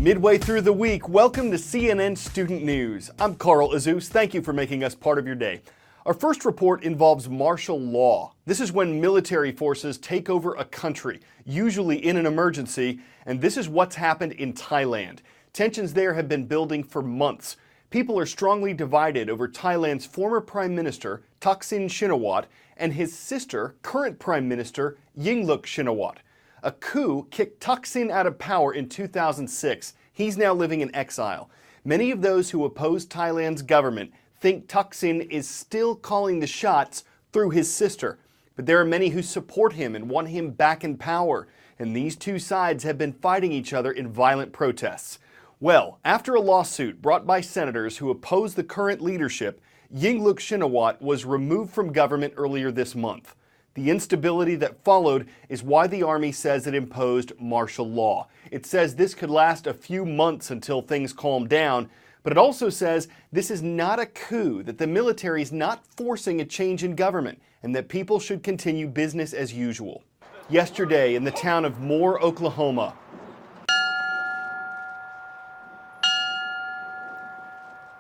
Midway through the week, welcome to CNN Student News. I'm Carl Azus. Thank you for making us part of your day. Our first report involves martial law. This is when military forces take over a country, usually in an emergency, and this is what's happened in Thailand. Tensions there have been building for months. People are strongly divided over Thailand's former Prime Minister, Thaksin Shinawatra, and his sister, current Prime Minister, Yingluck Shinawatra. A coup kicked Thaksin out of power in 2006. He's now living in exile. Many of those who oppose Thailand's government think Thaksin is still calling the shots through his sister. But there are many who support him and want him back in power. And these two sides have been fighting each other in violent protests. Well, after a lawsuit brought by senators who oppose the current leadership, Yingluck Shinawatra was removed from government earlier this month. The instability that followed is why the army says it imposed martial law. It says this could last a few months until things calm down, but it also says this is not a coup, that the military is not forcing a change in government, and that people should continue business as usual. Yesterday, in the town of Moore, Oklahoma,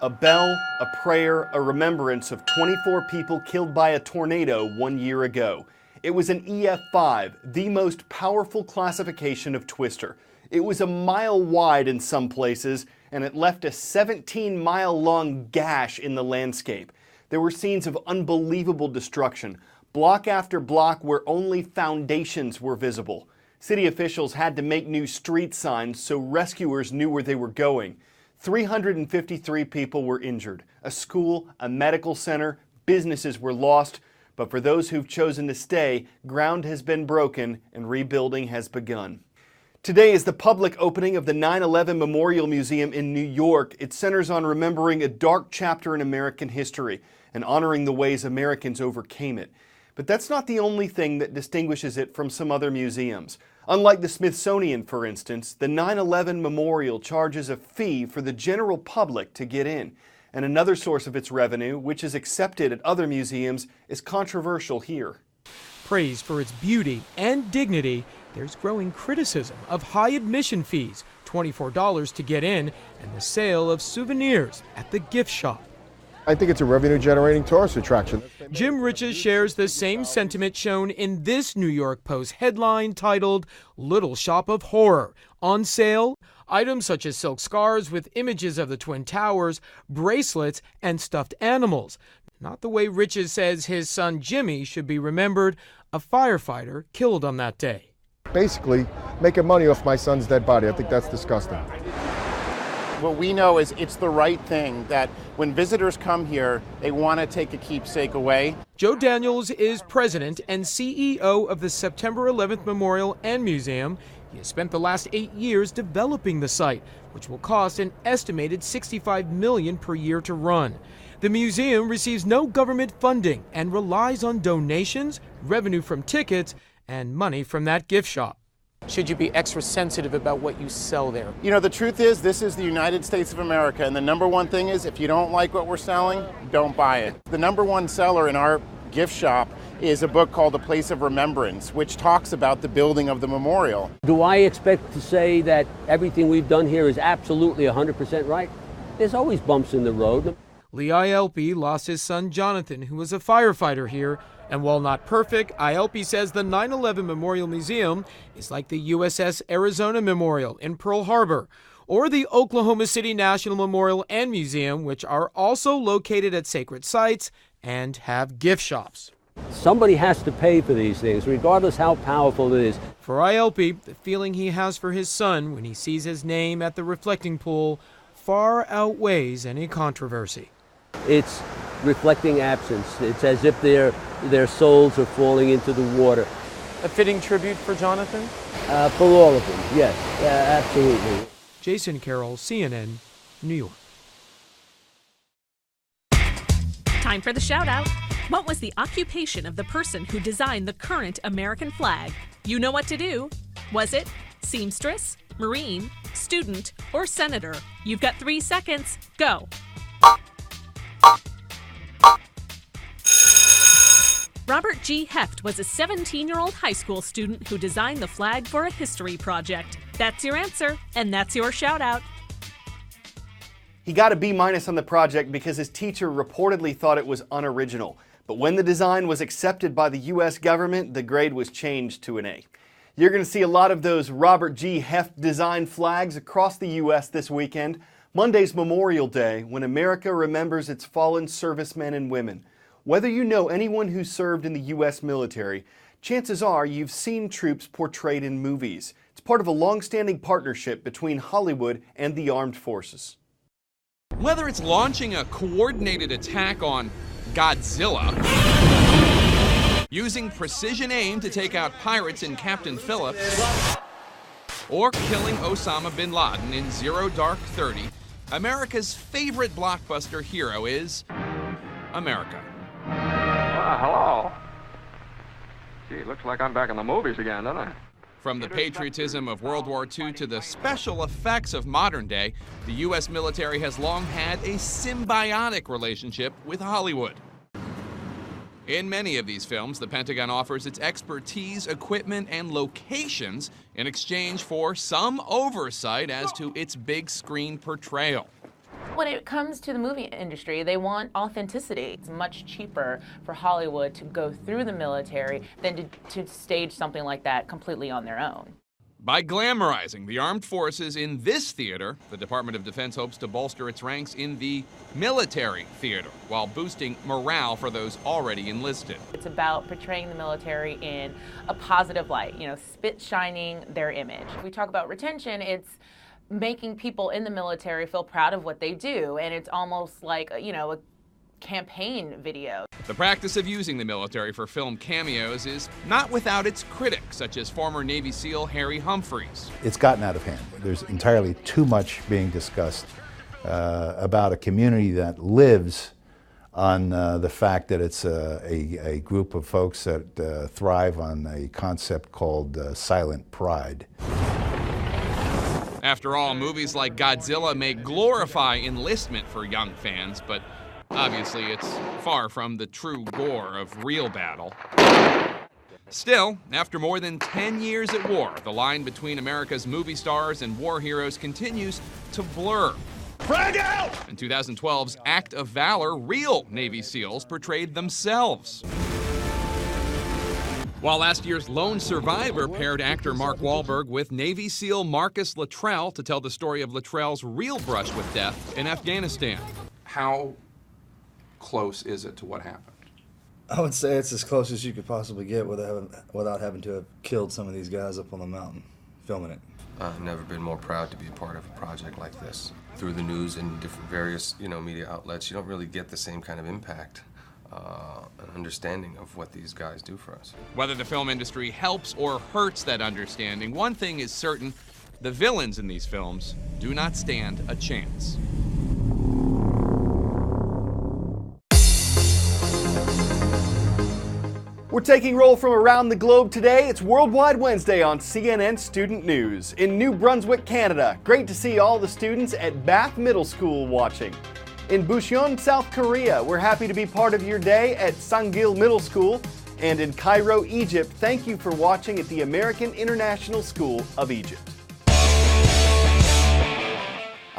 a bell, a prayer, a remembrance of 24 people killed by a tornado 1 year ago. It was an EF5, the most powerful classification of twister. It was a mile wide in some places, and it left a 17-mile-long gash in the landscape. There were scenes of unbelievable destruction, block after block where only foundations were visible. City officials had to make new street signs so rescuers knew where they were going. 353 people were injured. A school, a medical center, businesses were lost. But for those who've chosen to stay, ground has been broken and rebuilding has begun. Today is the public opening of the 9/11 Memorial Museum in New York. It centers on remembering a dark chapter in American history and honoring the ways Americans overcame it. But that's not the only thing that distinguishes it from some other museums. Unlike the Smithsonian, for instance, the 9/11 Memorial charges a fee for the general public to get in. And another source of its revenue, which is accepted at other museums, is controversial here. Praised for its beauty and dignity, there's growing criticism of high admission fees, $24 to get in, and the sale of souvenirs at the gift shop. I think it's a revenue-generating tourist attraction. Jim Riches shares the same sentiment shown in this New York Post headline titled, "Little Shop of Horror. On sale, items such as silk scarves with images of the Twin Towers, bracelets, and stuffed animals. Not the way Riches says his son Jimmy should be remembered, a firefighter killed on that day." Basically, making money off my son's dead body. I think that's disgusting. What we know is it's the right thing, that when visitors come here, they want to take a keepsake away. Joe Daniels is president and CEO of the September 11th Memorial and Museum. He has spent the last 8 years developing the site, which will cost an estimated $65 million per year to run. The museum receives no government funding and relies on donations, revenue from tickets, and money from that gift shop. Should you be extra sensitive about what you sell there? You know, the truth is, this is the United States of America, and the number one thing is, if you don't like what we're selling, don't buy it. The number one seller in our gift shop is a book called A Place of Remembrance, which talks about the building of the memorial. Do I expect to say that everything we've done here is absolutely 100% right? There's always bumps in the road. Lee Ielpi lost his son Jonathan, who was a firefighter here. And while not perfect, Ielpi says the 9/11 Memorial Museum is like the USS Arizona Memorial in Pearl Harbor, or the Oklahoma City National Memorial and Museum, which are also located at sacred sites and have gift shops. Somebody has to pay for these things, regardless how powerful it is. For Ielpi, the feeling he has for his son when he sees his name at the reflecting pool far outweighs any controversy. It's reflecting absence. It's as if their souls are falling into the water. A fitting tribute for Jonathan? For all of them, yes, absolutely. Jason Carroll, CNN, New York. Time for the shout out. What was the occupation of the person who designed the current American flag? You know what to do. Was it seamstress, Marine, student, or senator? You've got 3 seconds. Go. Robert G. Heft was a 17-year-old high school student who designed the flag for a history project. That's your answer, and that's your shout-out. He got a B- on the project because his teacher reportedly thought it was unoriginal. But when the design was accepted by the U.S. government, the grade was changed to an A. You're going to see a lot of those Robert G. Heft design flags across the U.S. this weekend. Monday's Memorial Day, when America remembers its fallen servicemen and women. Whether you know anyone who served in the U.S. military, chances are you've seen troops portrayed in movies. It's part of a long-standing partnership between Hollywood and the armed forces. Whether it's launching a coordinated attack on Godzilla, using precision aim to take out pirates in Captain Phillips, or killing Osama bin Laden in Zero Dark 30, America's favorite blockbuster hero is America. Hello. Gee, looks like I'm back in the movies again, doesn't I? From the patriotism of World War II to the special effects of modern day, the U.S. military has long had a symbiotic relationship with Hollywood. In many of these films, the Pentagon offers its expertise, equipment, and locations in exchange for some oversight as to its big screen portrayal. When it comes to the movie industry, they want authenticity. It's much cheaper for Hollywood to go through the military than to stage something like that completely on their own. By glamorizing the armed forces in this theater, the Department of Defense hopes to bolster its ranks in the military theater while boosting morale for those already enlisted. It's about portraying the military in a positive light, spit shining their image. If we talk about retention, it's making people in the military feel proud of what they do, and it's almost like, a campaign video. The practice of using the military for film cameos is not without its critics, such as former Navy SEAL Harry Humphreys. It's gotten out of hand. There's entirely too much being discussed about a community that lives on the fact that it's a group of folks that thrive on a concept called silent pride. After all, movies like Godzilla may glorify enlistment for young fans, but obviously it's far from the true gore of real battle. Still, after more than 10 years at war, the line between America's movie stars and war heroes continues to blur. Frag out! In 2012's Act of Valor, real Navy SEALs portrayed themselves. While last year's Lone Survivor paired actor Mark Wahlberg with Navy SEAL Marcus Luttrell to tell the story of Luttrell's real brush with death in Afghanistan. How close is it to what happened? I would say it's as close as you could possibly get without having to have killed some of these guys up on the mountain filming it. I've never been more proud to be a part of a project like this. Through the news and different various, media outlets, you don't really get the same kind of impact. An understanding of what these guys do for us. Whether the film industry helps or hurts that understanding, one thing is certain: the villains in these films do not stand a chance. We're taking roll from around the globe today. It's Worldwide Wednesday on CNN Student News. In New Brunswick, Canada, great to see all the students at Bath Middle School watching. In Bucheon, South Korea, we're happy to be part of your day at Sangil Middle School. And in Cairo, Egypt, thank you for watching at the American International School of Egypt. A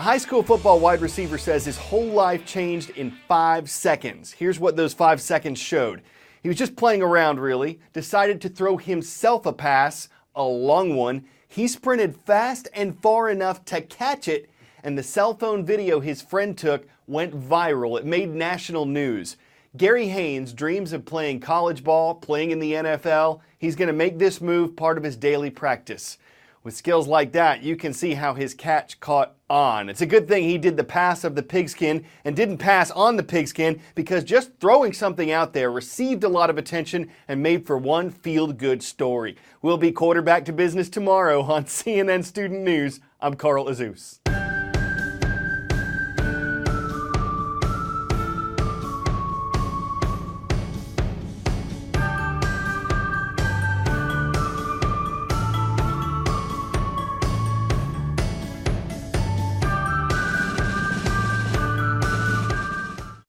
high school football wide receiver says his whole life changed in 5 seconds. Here's what those 5 seconds showed. He was just playing around, really, decided to throw himself a pass, a long one. He sprinted fast and far enough to catch it, and the cell phone video his friend took went viral. It made national news. Gary Haynes dreams of playing college ball, playing in the NFL. He's going to make this move part of his daily practice. With skills like that, you can see how his catch caught on. It's a good thing he did the pass of the pigskin and didn't pass on the pigskin, because just throwing something out there received a lot of attention and made for one feel-good story. We'll be quarterback to business tomorrow on CNN Student News. I'm Carl Azus.